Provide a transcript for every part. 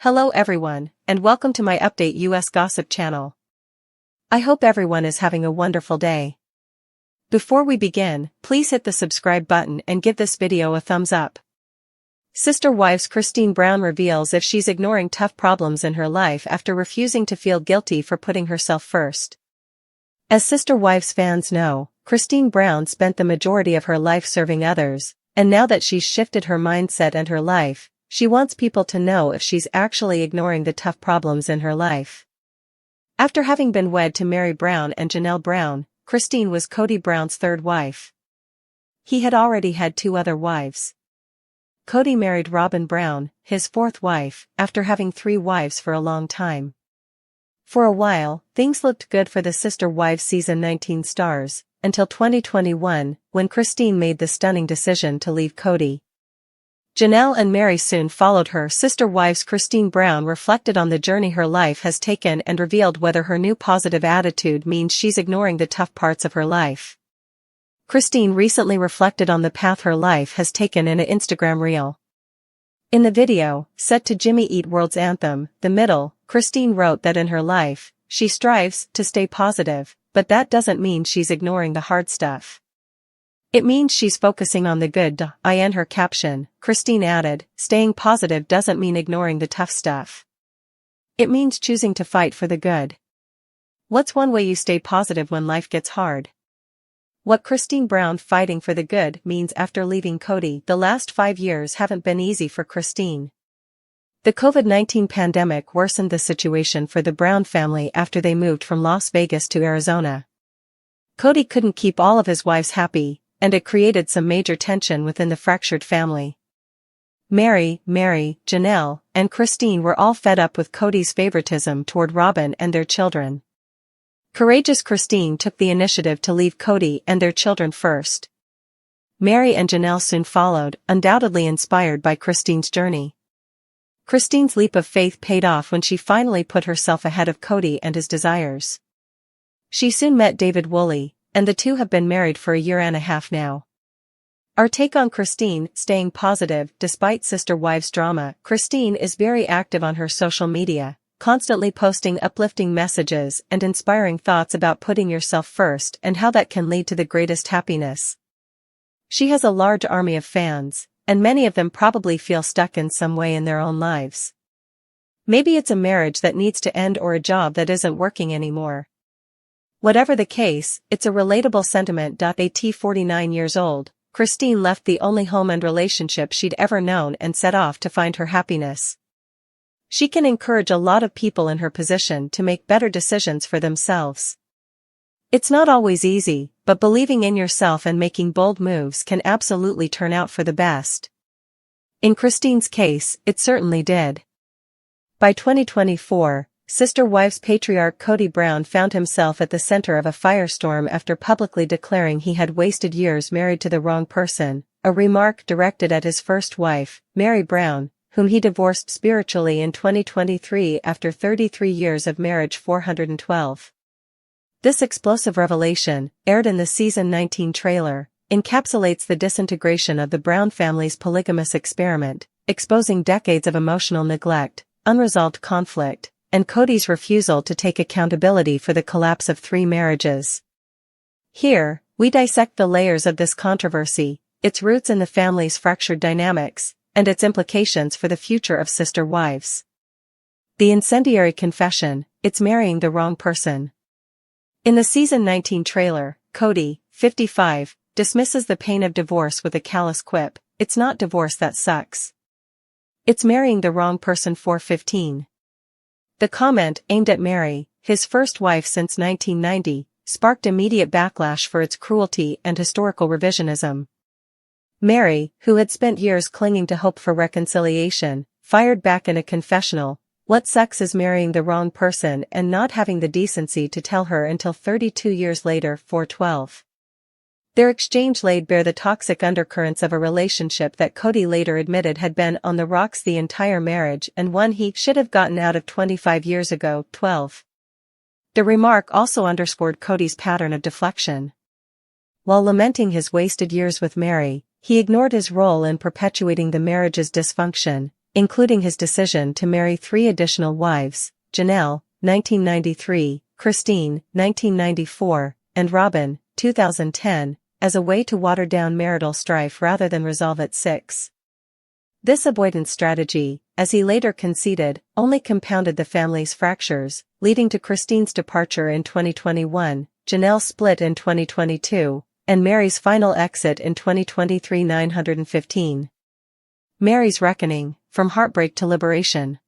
Hello everyone, and welcome to my Update US Gossip channel. I hope everyone is having a wonderful day. Before we begin, please hit the subscribe button and give this video a thumbs up. Sister Wives Christine Brown reveals if she's ignoring tough problems in her life after refusing to feel guilty for putting herself first. As Sister Wives fans know, Christine Brown spent the majority of her life serving others, and now that she's shifted her mindset and her life, she wants people to know if she's actually ignoring the tough problems in her life. After having been wed to Mary Brown and Janelle Brown, Christine was Kody Brown's third wife. He had already had two other wives. Kody married Robyn Brown, his fourth wife, after having three wives for a long time. For a while, things looked good for the Sister Wives Season 19 stars, until 2021, when Christine made the stunning decision to leave Kody. Janelle and Mary soon followed her. Sister Wives Christine Brown reflected on the journey her life has taken and revealed whether her new positive attitude means she's ignoring the tough parts of her life. Christine recently reflected on the path her life has taken in an Instagram reel. In the video, set to Jimmy Eat World's anthem, The Middle, Christine wrote that in her life, she strives to stay positive, but that doesn't mean she's ignoring the hard stuff. It means she's focusing on the good. In her caption, Christine added, staying positive doesn't mean ignoring the tough stuff. It means choosing to fight for the good. What's one way you stay positive when life gets hard? What Christine Brown fighting for the good means after leaving Kody. The last 5 years haven't been easy for Christine. The COVID-19 pandemic worsened the situation for the Brown family after they moved from Las Vegas to Arizona. Kody couldn't keep all of his wives happy, and it created some major tension within the fractured family. Mary, Janelle, and Christine were all fed up with Kody's favoritism toward Robyn and their children. Courageous Christine took the initiative to leave Kody and their children first. Mary and Janelle soon followed, undoubtedly inspired by Christine's journey. Christine's leap of faith paid off when she finally put herself ahead of Kody and his desires. She soon met David Woolley, and the two have been married for a year and a half now. Our take on Christine staying positive despite Sister Wives drama. Christine is very active on her social media, constantly posting uplifting messages and inspiring thoughts about putting yourself first and how that can lead to the greatest happiness. She has a large army of fans, and many of them probably feel stuck in some way in their own lives. Maybe it's a marriage that needs to end or a job that isn't working anymore. Whatever the case, it's a relatable sentiment. At 49 years old, Christine left the only home and relationship she'd ever known and set off to find her happiness. She can encourage a lot of people in her position to make better decisions for themselves. It's not always easy, but believing in yourself and making bold moves can absolutely turn out for the best. In Christine's case, it certainly did. By 2024, Sister Wives patriarch Kody Brown found himself at the center of a firestorm after publicly declaring he had wasted years married to the wrong person, a remark directed at his first wife, Mary Brown, whom he divorced spiritually in 2023 after 33 years of marriage. 412. This explosive revelation, aired in the Season 19 trailer, encapsulates the disintegration of the Brown family's polygamous experiment, exposing decades of emotional neglect, unresolved conflict, and Kody's refusal to take accountability for the collapse of 3 marriages. Here, we dissect the layers of this controversy, its roots in the family's fractured dynamics, and its implications for the future of Sister Wives. The incendiary confession, it's marrying the wrong person. In the Season 19 trailer, Kody, 55, dismisses the pain of divorce with a callous quip, it's not divorce that sucks. It's marrying the wrong person. 415. The comment, aimed at Mary, his first wife since 1990, sparked immediate backlash for its cruelty and historical revisionism. Mary, who had spent years clinging to hope for reconciliation, fired back in a confessional, what sucks is marrying the wrong person and not having the decency to tell her until 32 years later. 412. Their exchange laid bare the toxic undercurrents of a relationship that Kody later admitted had been on the rocks the entire marriage and one he should have gotten out of 25 years ago. 12. The remark also underscored Kody's pattern of deflection. While lamenting his wasted years with Mary, he ignored his role in perpetuating the marriage's dysfunction, including his decision to marry 3 additional wives: Janelle, 1993, Christine, 1994, and Robyn, 2010, as a way to water down marital strife rather than resolve it. 6. This avoidance strategy, as he later conceded, only compounded the family's fractures, leading to Christine's departure in 2021, Janelle's split in 2022, and Mary's final exit in 2023. 915. Mary's reckoning, from heartbreak to liberation.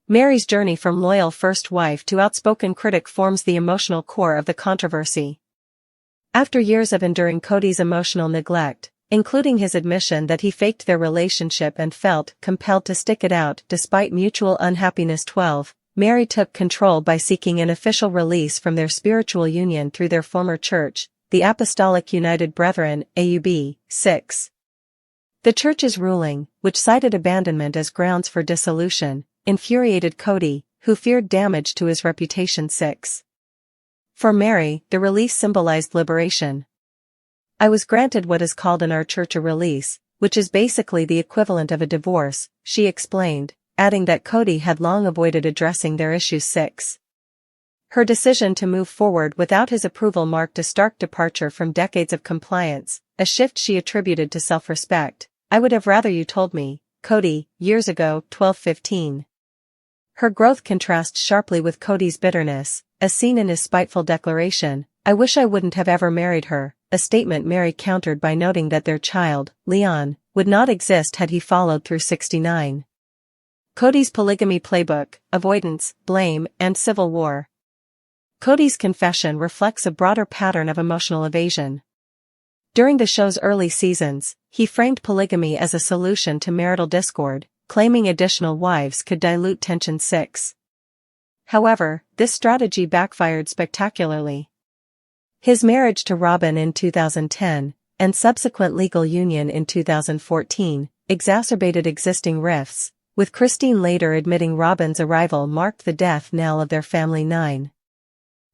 Mary's journey from loyal first wife to outspoken critic forms the emotional core of the controversy. After years of enduring Kody's emotional neglect, including his admission that he faked their relationship and felt compelled to stick it out despite mutual unhappiness. 12. Mary took control by seeking an official release from their spiritual union through their former church, the Apostolic United Brethren, AUB. 6. The church's ruling, which cited abandonment as grounds for dissolution, infuriated Kody, who feared damage to his reputation. 6. For Mary, the release symbolized liberation. "I was granted what is called in our church a release, which is basically the equivalent of a divorce," she explained, adding that Kody had long avoided addressing their issues. 6. Her decision to move forward without his approval marked a stark departure from decades of compliance, a shift she attributed to self-respect. "I would have rather you told me, Kody, years ago." 12:15. Her growth contrasts sharply with Kody's bitterness, as seen in his spiteful declaration, "I wish I wouldn't have ever married her," a statement Mary countered by noting that their child, Leon, would not exist had he followed through. 69. Kody's polygamy playbook: avoidance, blame, and civil war. Kody's confession reflects a broader pattern of emotional evasion. During the show's early seasons, he framed polygamy as a solution to marital discord, claiming additional wives could dilute tension. 6. However, this strategy backfired spectacularly. His marriage to Robyn in 2010, and subsequent legal union in 2014, exacerbated existing rifts, with Christine later admitting Robyn's arrival marked the death knell of their family. 9.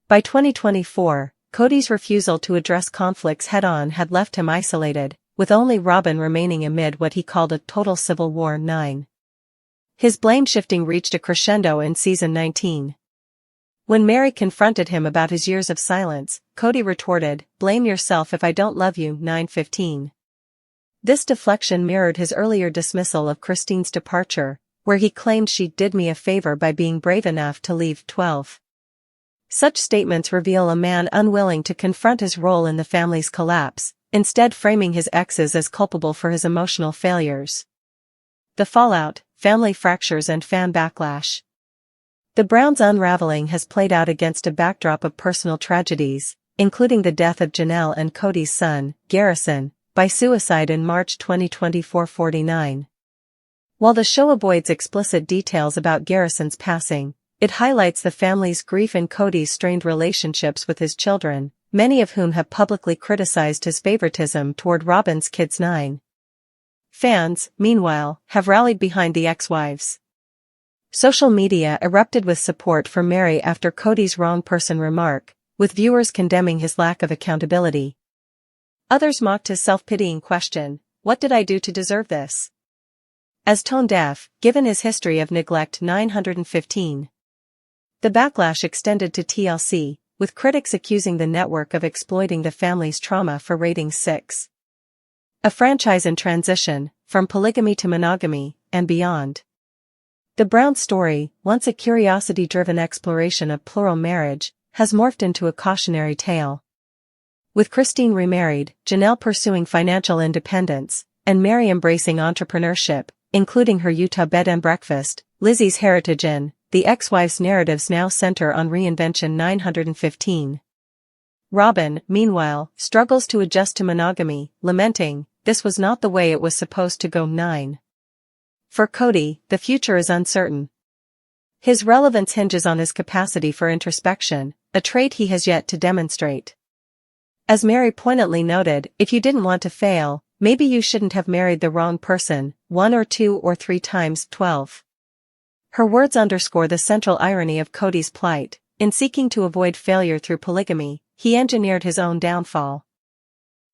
By 2024, Kody's refusal to address conflicts head-on had left him isolated, with only Robyn remaining amid what he called a total civil war. 9. His blame-shifting reached a crescendo in season 19. When Mary confronted him about his years of silence, Kody retorted, "Blame yourself if I don't love you." 9:15. This deflection mirrored his earlier dismissal of Christine's departure, where he claimed she did me a favor by being brave enough to leave. 12. Such statements reveal a man unwilling to confront his role in the family's collapse, instead framing his exes as culpable for his emotional failures. The fallout: family fractures and fan backlash. The Browns' unraveling has played out against a backdrop of personal tragedies, including the death of Janelle and Kody's son, Garrison, by suicide in March 2024. 49. While the show avoids explicit details about Garrison's passing, it highlights the family's grief and Kody's strained relationships with his children, many of whom have publicly criticized his favoritism toward Robyn's kids. 9. Fans, meanwhile, have rallied behind the ex-wives. Social media erupted with support for Mary after Kody's wrong person remark, with viewers condemning his lack of accountability. Others mocked his self-pitying question, "What did I do to deserve this?" as tone-deaf, given his history of neglect. 915. The backlash extended to TLC, with critics accusing the network of exploiting the family's trauma for ratings. 6. A franchise in transition, from polygamy to monogamy, and beyond. The Brown story, once a curiosity-driven exploration of plural marriage, has morphed into a cautionary tale. With Christine remarried, Janelle pursuing financial independence, and Mary embracing entrepreneurship, including her Utah bed and breakfast, Lizzie's heritage in, the ex-wife's narratives now center on reinvention. 915. Robyn, meanwhile, struggles to adjust to monogamy, lamenting, "This was not the way it was supposed to go." 9. For Kody, the future is uncertain. His relevance hinges on his capacity for introspection, a trait he has yet to demonstrate. As Mary poignantly noted, "If you didn't want to fail, maybe you shouldn't have married the wrong person, 1 or 2 or 3 times." 12. Her words underscore the central irony of Kody's plight. In seeking to avoid failure through polygamy, he engineered his own downfall.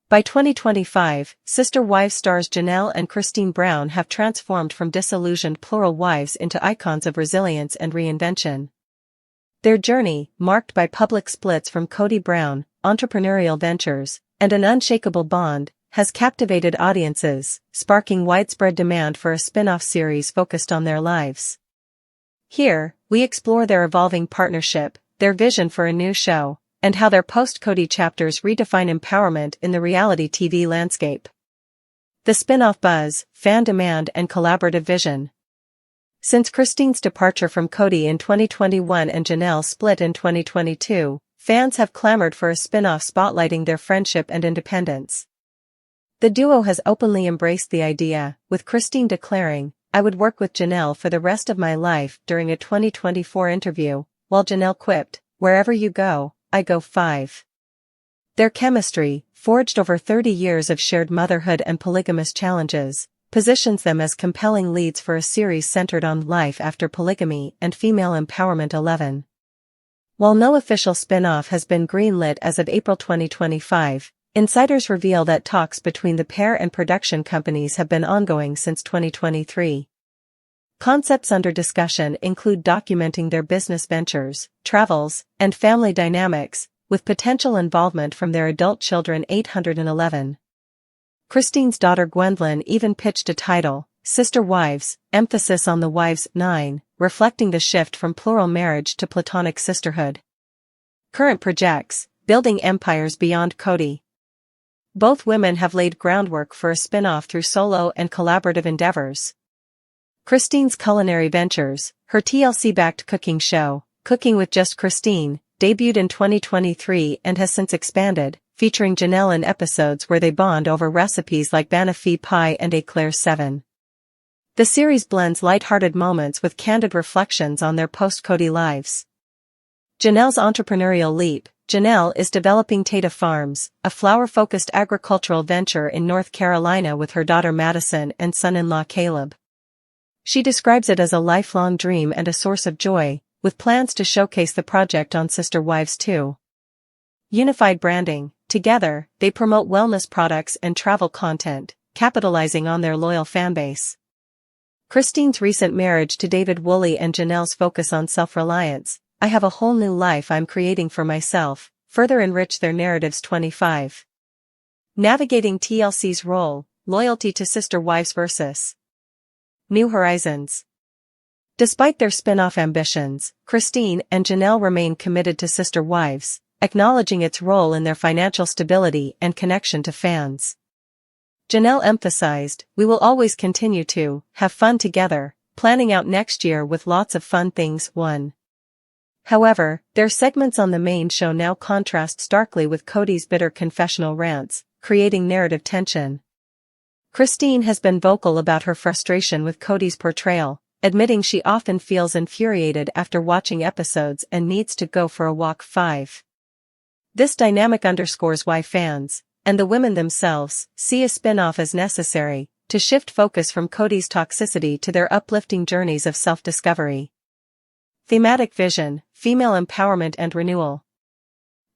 By 2025, Sister Wives stars Janelle and Christine Brown have transformed from disillusioned plural wives into icons of resilience and reinvention. Their journey, marked by public splits from Kody Brown, entrepreneurial ventures, and an unshakable bond, has captivated audiences, sparking widespread demand for a spin-off series focused on their lives. Here, we explore their evolving partnership, their vision for a new show, and how their post-Kody chapters redefine empowerment in the reality TV landscape. The spin-off buzz, fan demand and collaborative vision. Since Christine's departure from Kody in 2021 and Janelle's split in 2022, fans have clamored for a spin-off spotlighting their friendship and independence. The duo has openly embraced the idea, with Christine declaring, "I would work with Janelle for the rest of my life" during a 2024 interview, while Janelle quipped, "Wherever you go, I go 5. Their chemistry, forged over 30 years of shared motherhood and polygamous challenges, positions them as compelling leads for a series centered on life after polygamy and female empowerment. 11. While no official spin-off has been greenlit as of April 2025, insiders reveal that talks between the pair and production companies have been ongoing since 2023. Concepts under discussion include documenting their business ventures, travels, and family dynamics, with potential involvement from their adult children. 811. Christine's daughter Gwendolyn even pitched a title, Sister Wives, emphasis on the wives. 9, reflecting the shift from plural marriage to platonic sisterhood. Current projects, building empires beyond Kody. Both women have laid groundwork for a spin-off through solo and collaborative endeavors. Christine's culinary ventures, her TLC-backed cooking show, Cooking with Just Christine, debuted in 2023 and has since expanded, featuring Janelle in episodes where they bond over recipes like banoffee pie and éclairs. 7. The series blends light-hearted moments with candid reflections on their post-Kody lives. Janelle's entrepreneurial leap. Janelle is developing Tata Farms, a flower-focused agricultural venture in North Carolina with her daughter Madison and son-in-law Caleb. She describes it as a lifelong dream and a source of joy, with plans to showcase the project on Sister Wives 2. Unified branding. Together, they promote wellness products and travel content, capitalizing on their loyal fanbase. Christine's recent marriage to David Woolley and Janelle's focus on self-reliance, "I have a whole new life I'm creating for myself," further enrich their narratives. 25. Navigating TLC's role, loyalty to Sister Wives versus New Horizons. Despite their spin-off ambitions, Christine and Janelle remain committed to Sister Wives, acknowledging its role in their financial stability and connection to fans. Janelle emphasized, "We will always continue to have fun together, planning out next year with lots of fun things." 1. However, their segments on the main show now contrast starkly with Kody's bitter confessional rants, creating narrative tension. Christine has been vocal about her frustration with Kody's portrayal, admitting she often feels infuriated after watching episodes and needs to go for a walk. 5. This dynamic underscores why fans, and the women themselves, see a spin-off as necessary, to shift focus from Kody's toxicity to their uplifting journeys of self-discovery. Thematic vision, female empowerment and renewal.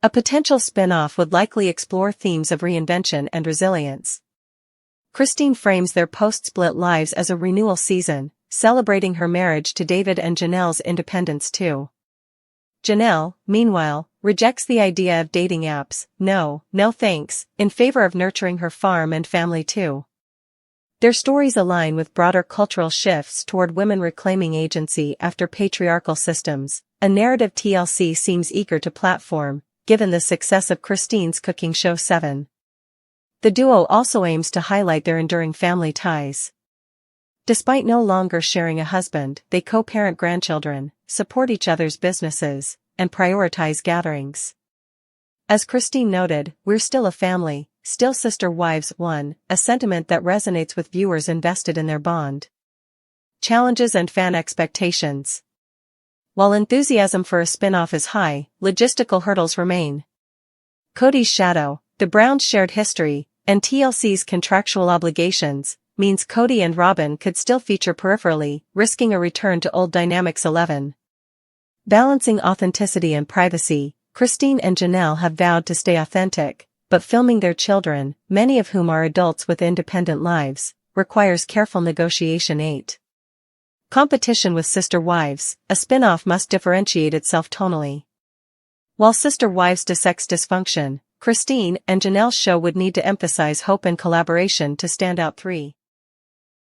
A potential spin-off would likely explore themes of reinvention and resilience. Christine frames their post-split lives as a renewal season, celebrating her marriage to David and Janelle's independence too. Janelle, meanwhile, rejects the idea of dating apps, no thanks, in favor of nurturing her farm and family too. Their stories align with broader cultural shifts toward women reclaiming agency after patriarchal systems, a narrative TLC seems eager to platform, given the success of Christine's cooking show. 7. The duo also aims to highlight their enduring family ties. Despite no longer sharing a husband, they co-parent grandchildren, support each other's businesses, and prioritize gatherings. As Christine noted, "We're still a family, still Sister Wives." 1, a sentiment that resonates with viewers invested in their bond. Challenges and fan expectations. While enthusiasm for a spin-off is high, logistical hurdles remain. Kody's shadow, the Browns' shared history, and TLC's contractual obligations, means Kody and Robyn could still feature peripherally, risking a return to old dynamics. 11. Balancing authenticity and privacy. Christine and Janelle have vowed to stay authentic, but filming their children, many of whom are adults with independent lives, requires careful negotiation. 8. Competition with Sister Wives. A spin-off must differentiate itself tonally. While Sister Wives dissects dysfunction, Christine and Janelle's show would need to emphasize hope and collaboration to stand out. 3.